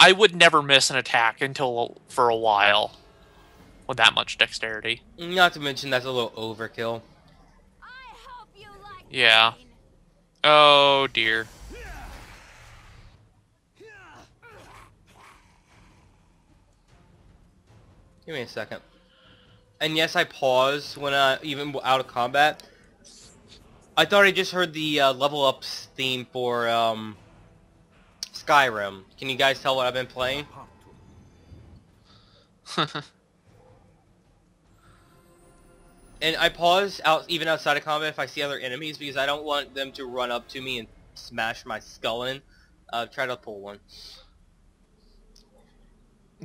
I would never miss an attack until for a while with that much dexterity. Not to mention that's a little overkill. I hope you like Yeah. pain. Oh dear. Give me a second. And yes, I paused when even out of combat. I thought I just heard the level ups theme for Skyrim. Can you guys tell what I've been playing? And I pause out even outside of combat if I see other enemies because I don't want them to run up to me and smash my skull in. Try to pull one.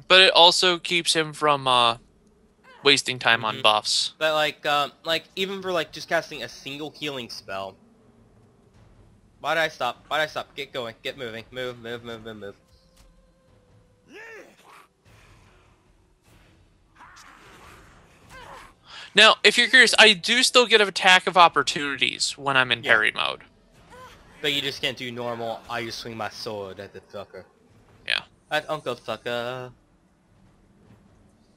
But it also keeps him from wasting time on buffs. But like even for like just casting a single healing spell. Why did I stop? Why did I stop? Get going. Get moving. Move, move, move, move, move. Now, if you're curious, I do still get attack of opportunities when I'm in parry mode. But you just can't do normal, I just swing my sword at the fucker. Yeah. At Uncle Fucker.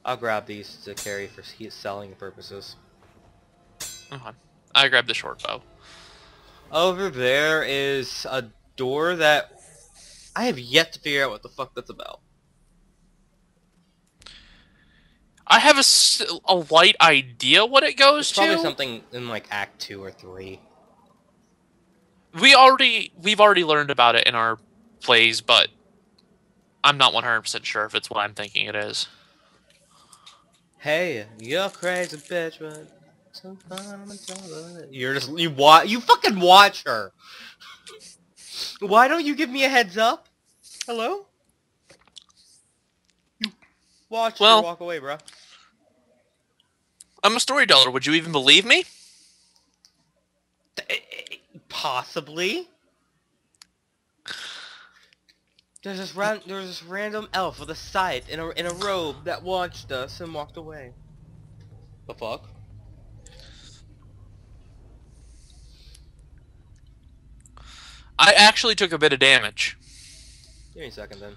I'll grab these to carry for selling purposes. Okay. I grabbed the short bow. Over there is a door that I have yet to figure out what the fuck that's about. I have a light idea what it goes It's probably to. something in like Act 2 or 3. We've already learned about it in our plays, but I'm not 100% sure if it's what I'm thinking it is. Hey, you're crazy bitch, but so fun, you fucking watch her. Why don't you give me a heads up? Hello? You watch her walk away, bro. I'm a storyteller. Would you even believe me? Possibly. There's this random elf with a scythe in a robe that watched us and walked away. The fuck? I actually took a bit of damage. Give me a second then.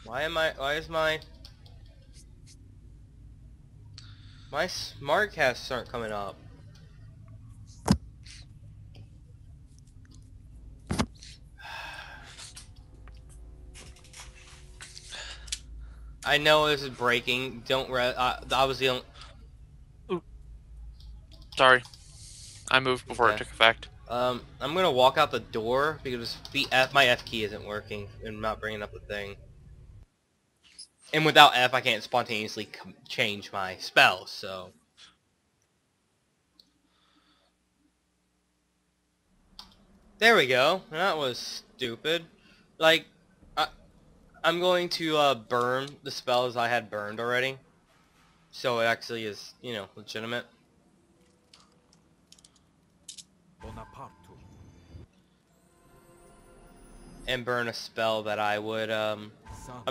Why is my smart casts aren't coming up? I know this is breaking. I was the only... Sorry. I moved before it took effect. I'm gonna walk out the door because my F key isn't working and not bringing up the thing. And without F, I can't spontaneously change my spells, so... There we go. That was stupid. Like, I'm going to burn the spells I had burned already. So it actually is, you know, legitimate. And burn a spell that I would, I'm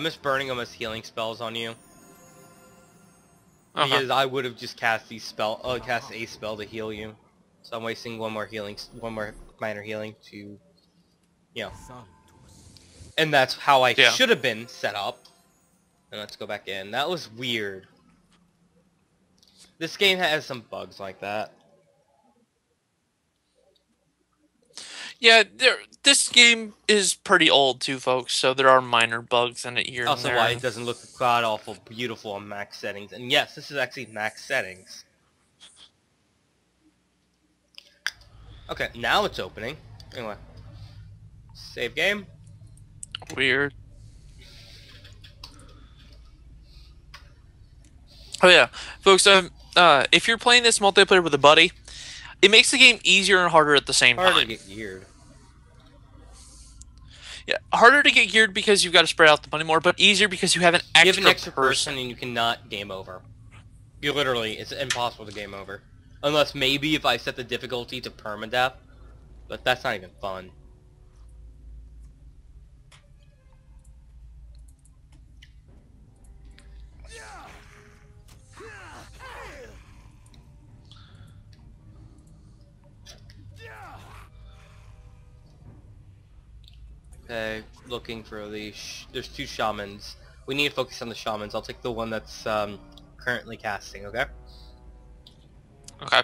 just burning them as healing spells on you. Because I would have just cast a spell to heal you. So I'm wasting one more minor healing to, you know. And that's how I should have been set up. And let's go back in. That was weird. This game has some bugs like that. Yeah, this game is pretty old too, folks, so there are minor bugs in it here and Also there. why it doesn't look god-awful beautiful on max settings. And yes, this is actually max settings. Okay, now it's opening. Anyway. Save game. Weird. Oh yeah, folks, if you're playing this multiplayer with a buddy, it makes the game easier and harder at the same time. Harder to get geared. Yeah, harder to get geared because you've got to spread out the money more, but easier because you have an extra, person and you cannot game over. You literally, it's impossible to game over. Unless maybe if I set the difficulty to permadeath, but that's not even fun. Okay, looking for the... There's 2 shamans. We need to focus on the shamans. I'll take the one that's currently casting, okay? Okay.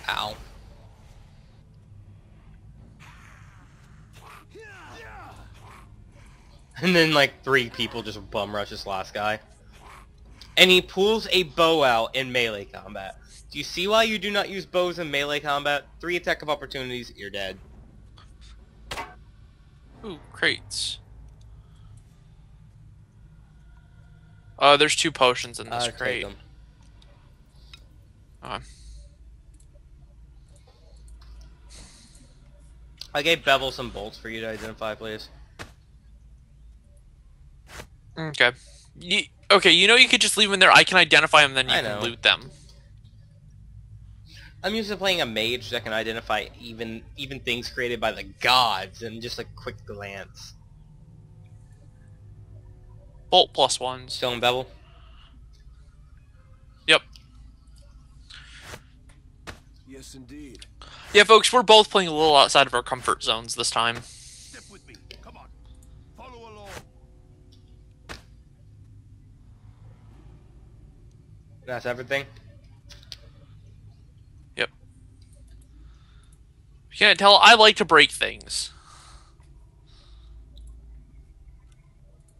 Ow. And then like 3 people just bum rush this last guy. And he pulls a bow out in melee combat. Do you see why you do not use bows in melee combat? 3 attack of opportunities, you're dead. Ooh, crates. There's 2 potions in this crate. Take them. I gave Bevel some bolts for you to identify, please. Okay. Okay, you know you could just leave them there. I can identify them, then you I can know. loot them. I'm used to playing a mage that can identify even things created by the gods in just a quick glance. Bolt +1s. Still in Bevel? Yep. Yes, indeed. Yeah, folks, we're both playing a little outside of our comfort zones this time. Step with me. Come on. Follow along. That's everything? Yep. You can't tell, I like to break things.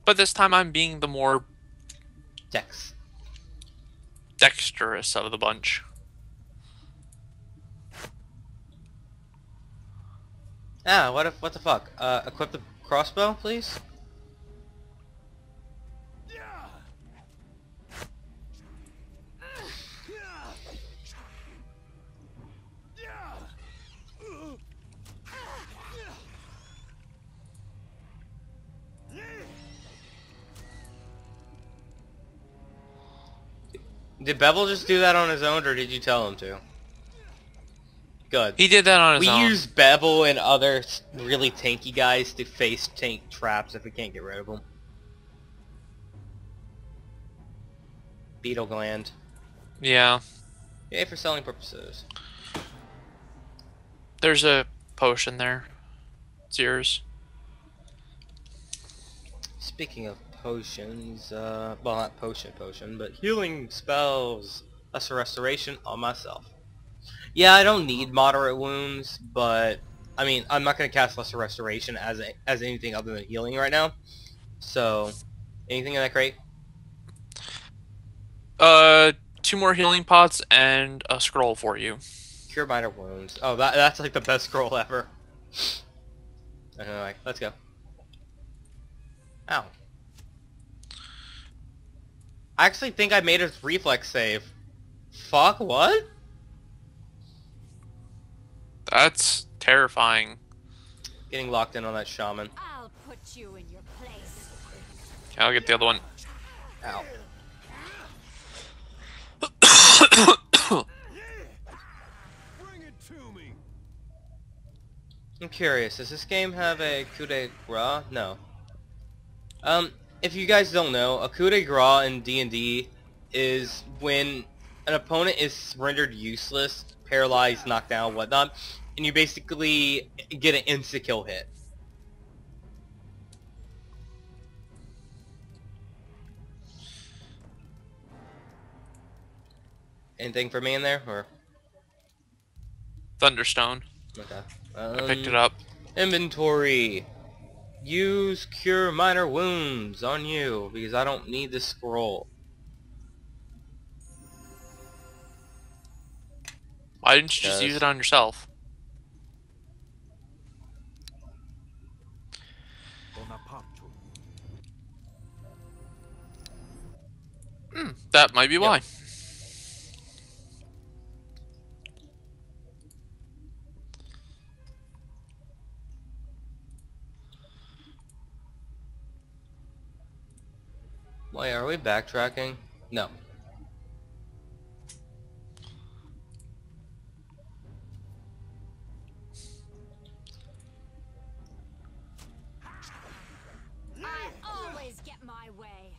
But this time I'm being the more Dex. dexterous of the bunch. Ah, what the fuck? Equip the crossbow, please? Did Bevel just do that on his own, or did you tell him to? Good. He did that on his We own. use Bevel and other really tanky guys to face tank traps if we can't get rid of them. Beetle gland. Yeah. Yay for selling purposes. There's a potion there. It's yours. Speaking of potions, well, not potion, but healing spells. Lesser restoration on myself. Yeah, I don't need moderate wounds, but I mean, I'm not gonna cast lesser restoration as anything other than healing right now. So, anything in that crate? 2 more healing pots and a scroll for you. Cure minor wounds. Oh, that's like the best scroll ever. Anyway, let's go. Ow. I actually think I made a reflex save. Fuck, what? That's terrifying. Getting locked in on that shaman. I'll put you in your place. Okay, I'll get the other one. Ow. Bring it to me. I'm curious, does this game have a coup de grace? No. If you guys don't know, a coup de grace in D&D is when an opponent is rendered useless, paralyzed, knocked down, whatnot, and you basically get an insta-kill hit. Anything for me in there, or? Thunderstone. Okay. I picked it up. Inventory. Use cure minor wounds on you, because I don't need this scroll. Why didn't you just use it on yourself? That might be why. Wait, are we backtracking? No. I always get my way.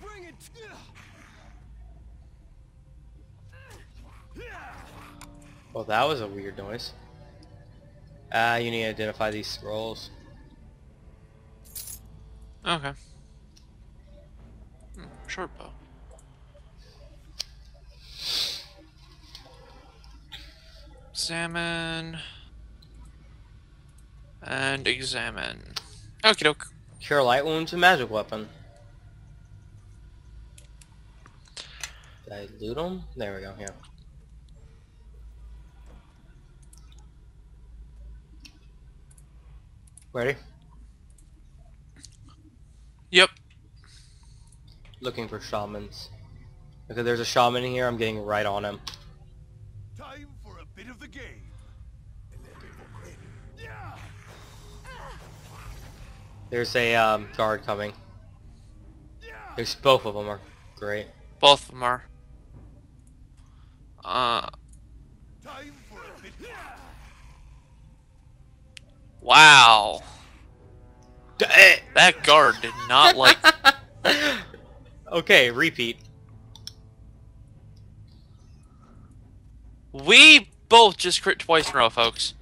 Bring it. Well, that was a weird noise. You need to identify these scrolls. Okay. Short bow. Examine. And examine. Okie doke. Cure light wounds and magic weapon. Did I loot them? There we go, yeah. Ready? Yep. Looking for shamans. Because there's a shaman in here, I'm getting right on him. Time for a bit of the game. There's a guard coming. There's both of them are great. Both of them are. Time for a bit. Wow. That guard did not like. Okay, repeat. We both just crit twice in a row, folks.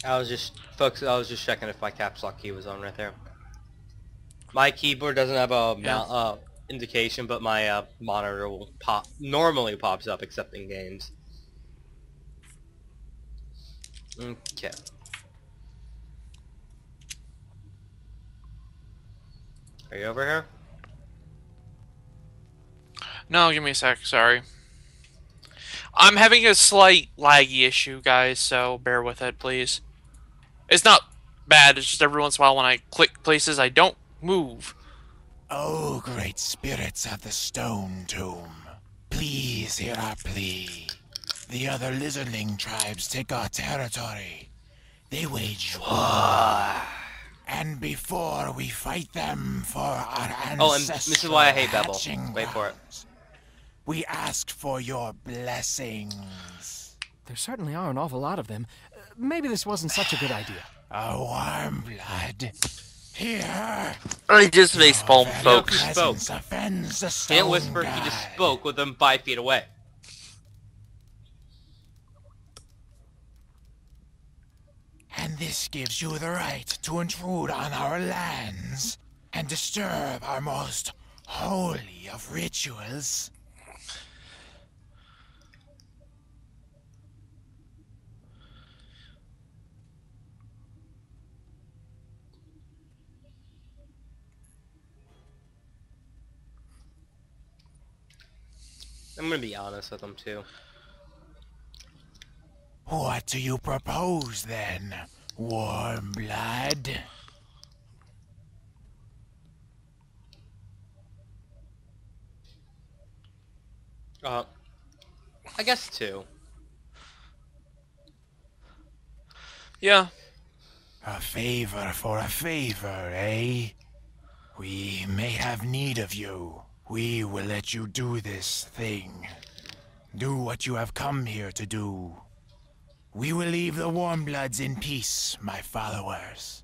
I was just checking if my caps lock key was on right there. My keyboard doesn't have a indication, but my monitor will normally pops up except in games. Okay. Are you over here? No, give me a sec, sorry. I'm having a slight laggy issue, guys, so bear with it, please. It's not bad, it's just every once in a while when I click places, I don't move. Oh, great spirits of the stone tomb, please hear our plea. The other lizardling tribes take our territory. They wage war. And before we fight them for our ancestral Oh, and this is why I hate Bevel. hatching Wait for it. grounds, we ask for your blessings. There certainly are an awful lot of them. Maybe this wasn't such a good idea. A warm blood. Here. I just face palm, folks. Spoke. Offends the He stone didn't whisper, he just god. spoke with them 5 feet away. And this gives you the right to intrude on our lands and disturb our most holy of rituals. I'm gonna be honest with him too. What do you propose then, warm blood? I guess 2. Yeah. A favor for a favor, eh? We may have need of you. We will let you do this thing. Do what you have come here to do. We will leave the Warmbloods in peace, my followers.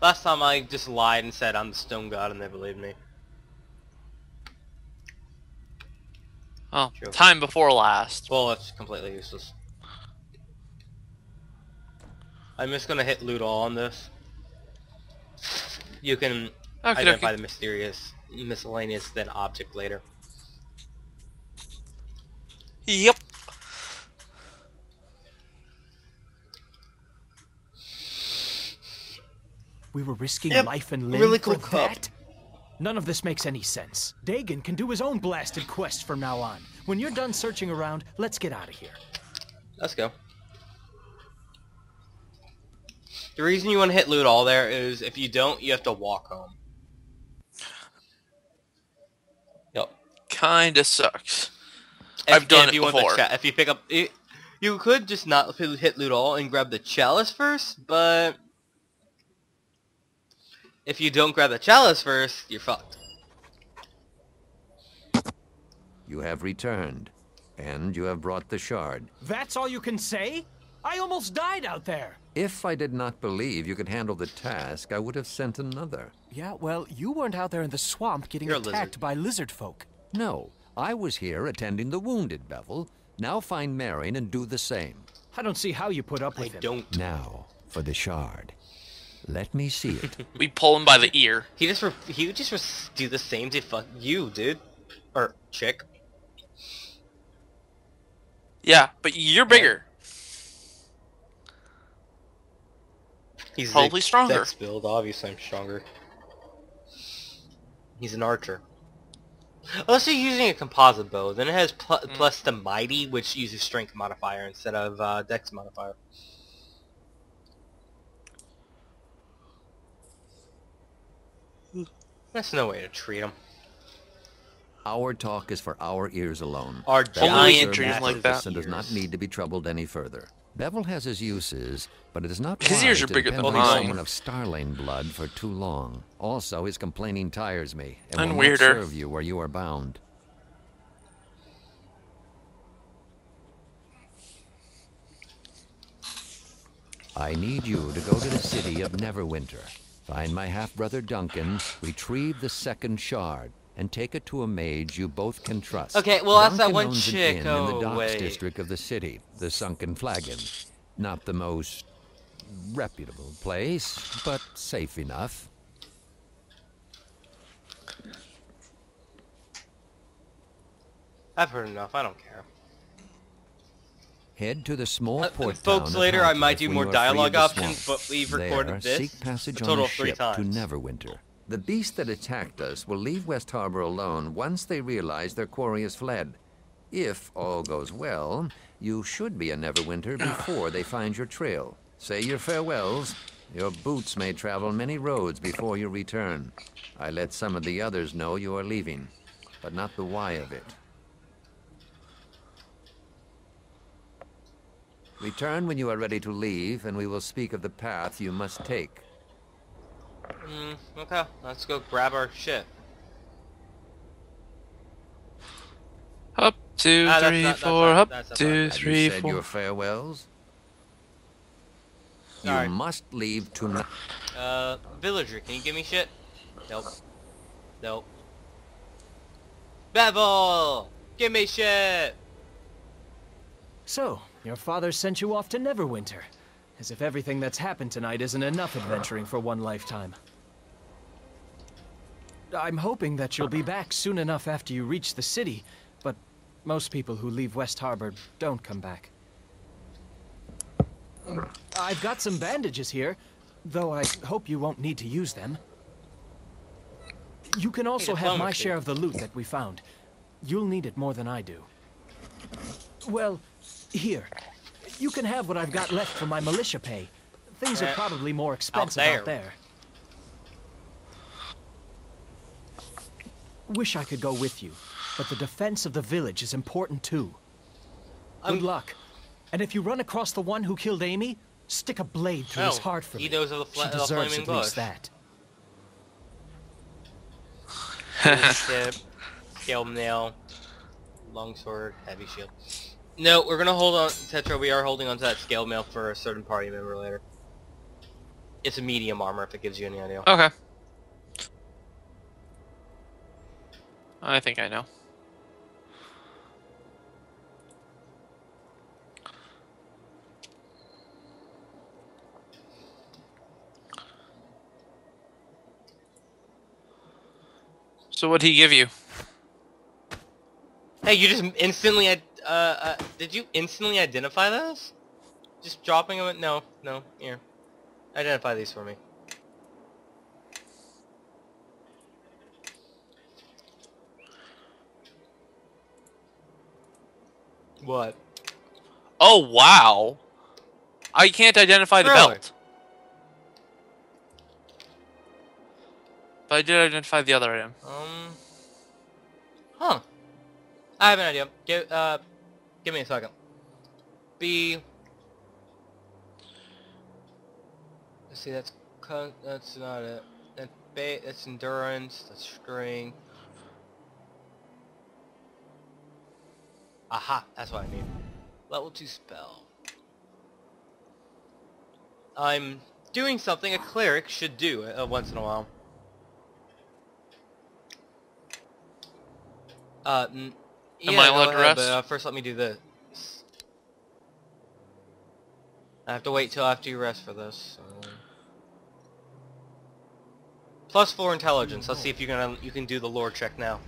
Last time I just lied and said I'm the stone god and they believed me. Oh, True. time before last. Well, it's completely useless. I'm just gonna hit loot all on this. You can Okay, identify okay. the mysterious, miscellaneous, then object later. Yep. We were risking Yep, life and limb really for cool cup. that? None of this makes any sense. Dagon can do his own blasted quest from now on. When you're done searching around, let's get out of here. Let's go. The reason you want to hit loot all there is if you don't, you have to walk home. Yep. Kinda sucks. I've done it you want before. if you pick up... You could just not hit loot all and grab the chalice first, but... If you don't grab the chalice first, you're fucked. You have returned, and you have brought the shard. That's all you can say? I almost died out there. If I did not believe you could handle the task, I would have sent another. Yeah, well, you weren't out there in the swamp getting You're a attacked lizard. by lizard folk. No, I was here attending the wounded, Bevel. Now find Marion and do the same. I don't see how you put up I with him. don't. Now, for the shard. Let me see it. We pull him by the ear. He would just do the same to fuck you, dude. Or chick. Yeah, but you're bigger. He's Probably stronger. Dex build, obviously I'm stronger. He's an archer. Unless you're using a composite bow, then it has plus the mighty, which uses strength modifier instead of dex modifier. That's no way to treat him. Our talk is for our ears alone. Our Bevel Only giant serves treat him its like purpose that. and does not need to be troubled any further. Bevel has his uses, but it is not His wise ears are to bigger depend than on mine. someone of Starling blood for too long. Also, his complaining tires me, and And will weirder. not serve you where you are bound. I need you to go to the city of Neverwinter. Find my half-brother Duncan, retrieve the second shard, and take it to a mage you both can trust. Okay, well, that's that Duncan one owns an chick. inn in Oh, the docks wait. district of the city, the Sunken Flagon. Not the most reputable place, but safe enough. I've heard enough. I don't care. Head to the small port Folks, town of later I might Halkirk do when more you are free of dialogue the options, swamp. but we've There, recorded this seek passage a on total a of 3 ship times. to Neverwinter. The beast that attacked us will leave West Harbor alone once they realize their quarry has fled. If all goes well, you should be in Neverwinter before they find your trail. Say your farewells. Your boots may travel many roads before you return. I let some of the others know you are leaving, but not the why of it. Return when you are ready to leave, and we will speak of the path you must take. Okay, let's go grab our shit. Up, 2, Ah, that's 3, not- 4, that's up, not- that's 2, not- Have 3, you said 4. your farewells? Sorry. You must leave tonight. Villager, can you give me shit? Nope. Nope. Bevel! Give me shit! So, your father sent you off to Neverwinter. As if everything that's happened tonight isn't enough adventuring for one lifetime. I'm hoping that you'll be back soon enough after you reach the city, but most people who leave West Harbor don't come back. I've got some bandages here, though I hope you won't need to use them. You can also have my diplomacy. share of the loot that we found. You'll need it more than I do. Well, here. You can have what I've got left for my militia pay. Things are probably more expensive out there. Wish I could go with you, but the defense of the village is important too. Good luck. And if you run across the one who killed Amy, stick a blade through his heart for he me. knows of the She the deserves flaming at bush. least that. Ship, scale nail, longsword, heavy shield. No, we're gonna hold on, Tetra. We are holding on to that scale mail for a certain party member later. It's a medium armor, if it gives you any idea. Okay. I think I know. So what'd he give you? Hey, you just instantly did you instantly identify those? Just dropping them? No, here. Identify these for me. What? Oh, wow. I can't identify the Really? belt. But I did identify the other item. Huh. I have an idea. Give me a second. Let's see, that's not it. That's endurance, that's strength. Aha, that's what I need. Level 2 spell. I'm doing something a cleric should do once in a while. Yeah, Am I allowed go to ahead, rest? but first let me do this. I have to wait till after you rest for this. So. +4 intelligence. Let's see if you can do the lore check now.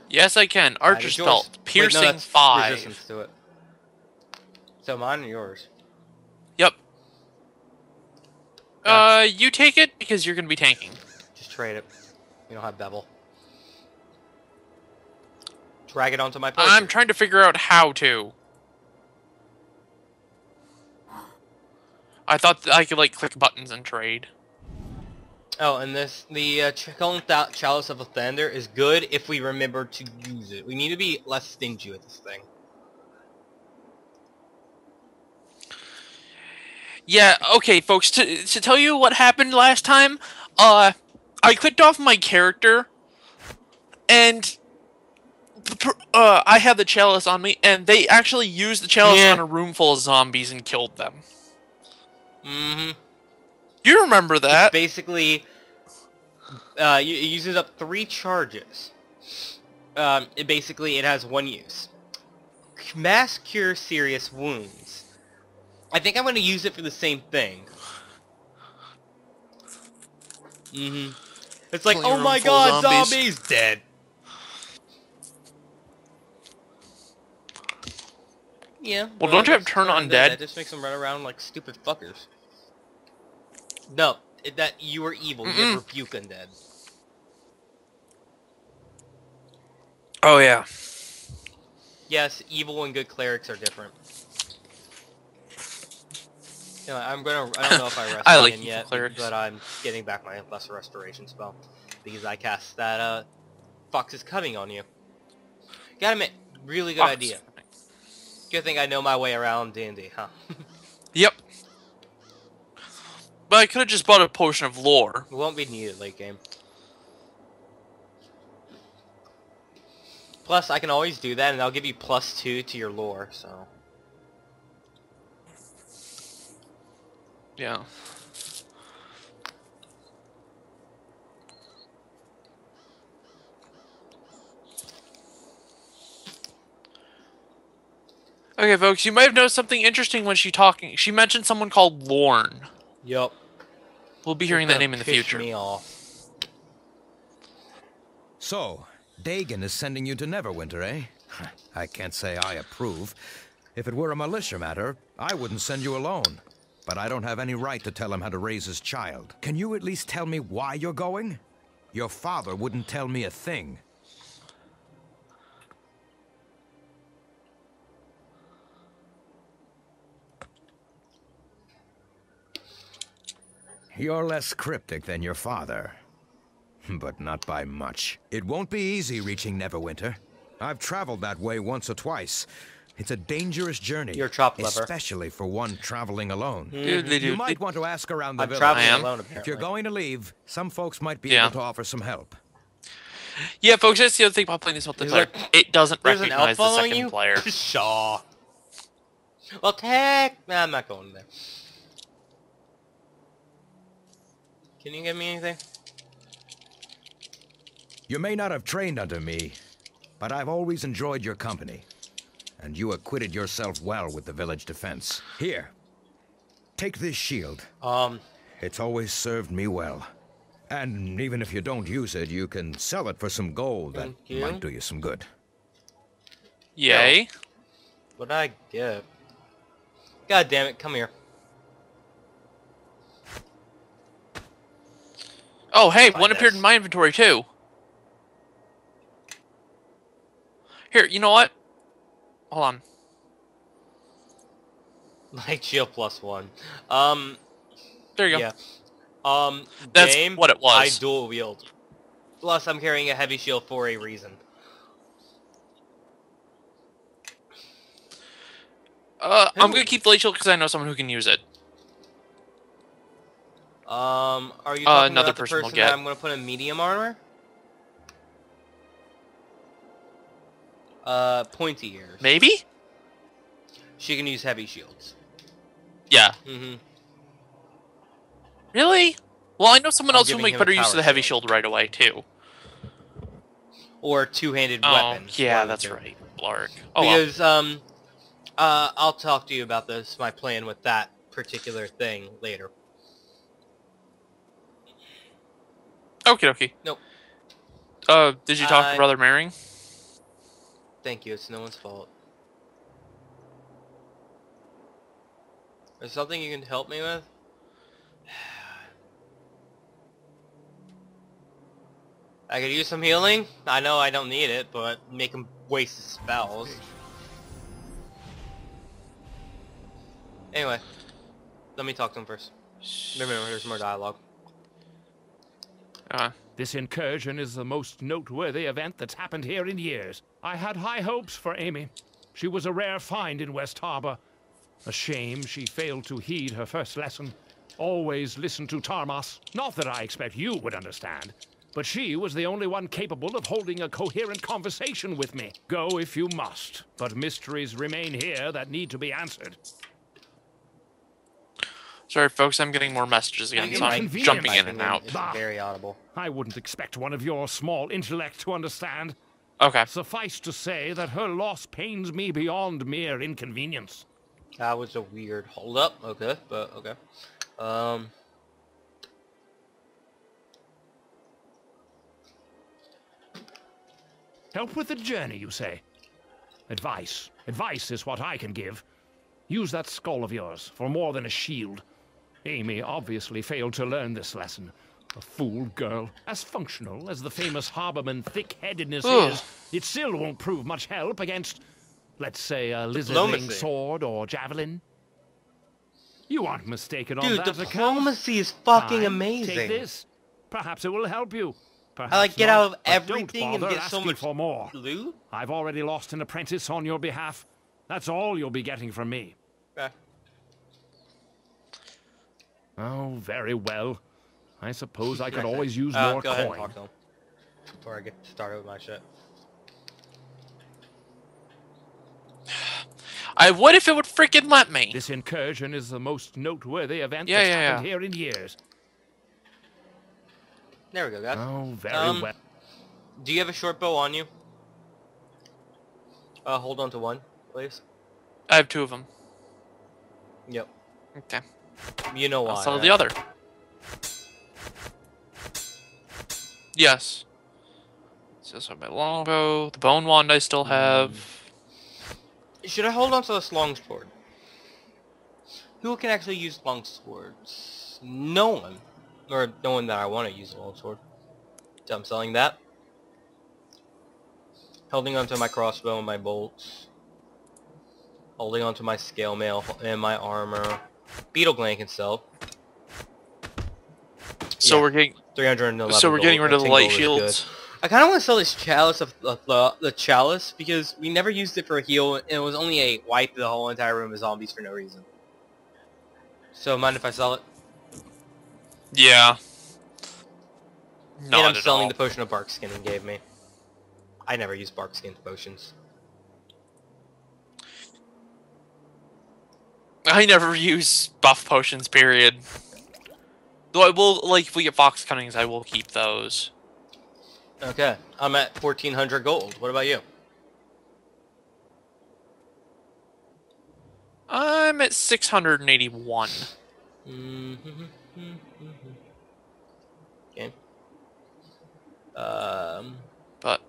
Yes, I can. Archer's It's yours. Belt. Wait, no, Piercing that's 5. resistance to it. So mine or yours? Yep. Gotcha. You take it because you're going to be tanking. Just trade it. You don't have bevel. Drag it onto my potion. I'm trying to figure out how to. I thought I could, like, click buttons and trade. Oh, and the Killing Chalice of Thunder is good if we remember to use it. We need to be less stingy with this thing. Yeah, okay, folks, to tell you what happened last time, I clicked off my character, and I had the chalice on me, and they actually used the chalice on a room full of zombies and killed them. Mm-hmm. You remember that? It's basically, it uses up 3 charges. It has 1 use. Mass cure serious wounds. I think I'm going to use it for the same thing. Mm-hmm. It's like, oh my god, zombies! Dead. Yeah. Well, don't you have turn on dead? That just makes them run around like stupid fuckers. No, that you are evil. You have rebuke undead. Oh, yeah. Yes, evil and good clerics are different. You know, I don't know if I rest I like again yet, clerics. but I'm getting back my lesser restoration spell because I cast that Fox's Cutting on you. Gotta admit, really good idea. Good thing I know my way around D&D, huh? Yep. But I could have just bought a potion of lore. It won't be needed late game. Plus, I can always do that, and I'll give you +2 to your lore, so... Yeah. Okay, folks, you might have noticed something interesting when she mentioned someone called Lorne. Yup. We'll be hearing that name in the future. Me off. So, Dagon is sending you to Neverwinter, eh? I can't say I approve. If it were a militia matter, I wouldn't send you alone. But I don't have any right to tell him how to raise his child. Can you at least tell me why you're going? Your father wouldn't tell me a thing. You're less cryptic than your father. But not by much. It won't be easy reaching Neverwinter. I've traveled that way once or twice. It's a dangerous journey. You're a chop lever. Especially for one traveling alone. Mm-hmm. You might want to ask around the I'm village. traveling alone, apparently. If you're going to leave, some folks might be able to offer some help. Yeah, folks, that's the other thing about playing this multiplayer. It doesn't There's an elf recognize the following second you? player. Shaw. Well, nah, I'm not going there. Can you give me anything? You may not have trained under me, but I've always enjoyed your company. And you acquitted yourself well with the village defense. Here, take this shield. It's always served me well. And even if you don't use it, you can sell it for some gold. That might do you some good. Yay. What'd I get? God damn it, come here. Oh, hey, one appeared in my inventory, too. Here, you know what? Hold on. Light shield +1. There you go. Yeah. That's game, what it was. I dual wield. Plus, I'm carrying a heavy shield for a reason. I'm gonna keep the light shield because I know someone who can use it. Are you talking another about the person will person get. that I'm gonna put in medium armor? Pointy ears. Maybe? She can use heavy shields. Yeah. Mm-hmm. Really? Well, I know someone else who giving make him a better use of power the heavy shield. shield right away, too. Or two-handed Oh, weapon. yeah, that's right. Blarg. Oh, Because, I'll talk to you about this, my plan with that particular thing later. well. Okie dokie. Nope. Did you talk to Brother Maring? Thank you, it's no one's fault. Is something you can help me with? I could use some healing. I know I don't need it, but make him waste his spells. Anyway, let me talk to him first. Remember, there's more dialogue. This incursion is the most noteworthy event that's happened here in years. I had high hopes for Amy. She was a rare find in West Harbor. A shame she failed to heed her first lesson. Always listen to Tarmas. Not that I expect you would understand, but she was the only one capable of holding a coherent conversation with me. Go if you must, but mysteries remain here that need to be answered. Sorry, folks, I'm getting more messages again, so I'm jumping in and out. It's very audible. I wouldn't expect one of your small intellect to understand. Okay. Suffice to say that her loss pains me beyond mere inconvenience. That was a weird hold up. Okay, but okay. Help with the journey, you say? Advice. Advice is what I can give. Use that skull of yours for more than a shield. Amy obviously failed to learn this lesson. A fool girl. As functional as the famous Harborman thick-headedness is, it still won't prove much help against, let's say, a lizardling sword or javelin. You aren't mistaken on that account. Dude, diplomacy is fucking amazing. Take this. Perhaps it will help you. Perhaps I like get out of not, everything and get so much for more. loot. I've already lost an apprentice on your behalf. That's all you'll be getting from me. Okay. Oh, very well. I suppose I could always use more go ahead and coin. talk to him before I get started with my shit. I would if it would freaking let me. This incursion is the most noteworthy event that's happened here in years. There we go, guys. Oh, very well. Do you have a short bow on you? Hold on to one, please. I have 2 of them. Yep. Okay. You know why. I'll sell right? the other. Yes. So that's my longbow. The bone wand I still have. Should I hold on to this longsword? Who can actually use longswords? No one. Or no one that I want to use a longsword. So I'm selling that. Holding onto my crossbow and my bolts. Holding onto my scale mail and my armor. Beetle Gland can sell. So we're getting 311. So we're getting rid of the light shields. I kind of want to sell this chalice of the chalice because we never used it for a heal, and it was only a wipe the whole entire room of zombies for no reason. So mind if I sell it? Yeah. And I'm selling the potion of bark skin he gave me. I never use bark skin potions. I never use buff potions, period. Though I will, like, if we get fox cuttings, I will keep those. Okay, I'm at 1,400 gold. What about you? I'm at 681. Okay. But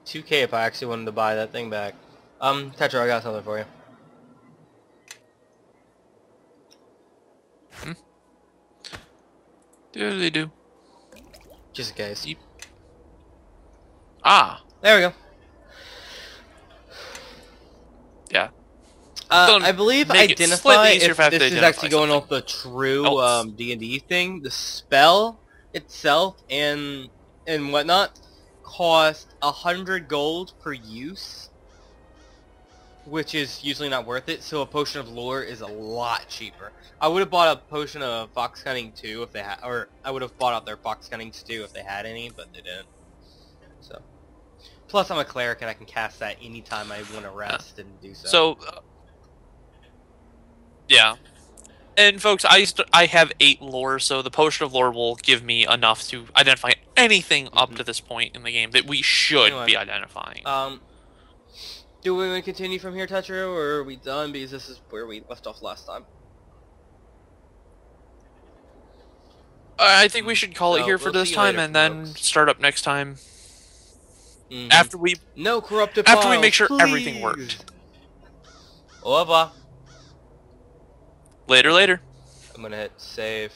$2K if I actually wanted to buy that thing back. Tetra, I got something for you. do they do? Just in case. Ah. There we go. Yeah. I believe make it identify slightly easier if if I have this to is identify actually going something off the true else. D&D thing. The spell itself and whatnot cost 100 gold per use, which is usually not worth it. So a potion of lore is a lot cheaper. I would have bought a potion of fox cunning too if they had, or I would have bought out their fox cunning stew if they had any, but they didn't. So plus I'm a cleric and I can cast that anytime I want to rest and do so. So yeah. And folks, I have 8 lore, so the potion of lore will give me enough to identify anything up to this point in the game that we should Anyway, be identifying. Do we want to continue from here, Tetro, or are we done? Because this is where we left off last time. I think we should call it here for we'll this see you time, later, and then folks. start up next time after we no corrupted after we piles, make sure please. everything worked. Au revoir. Later. I'm gonna hit save.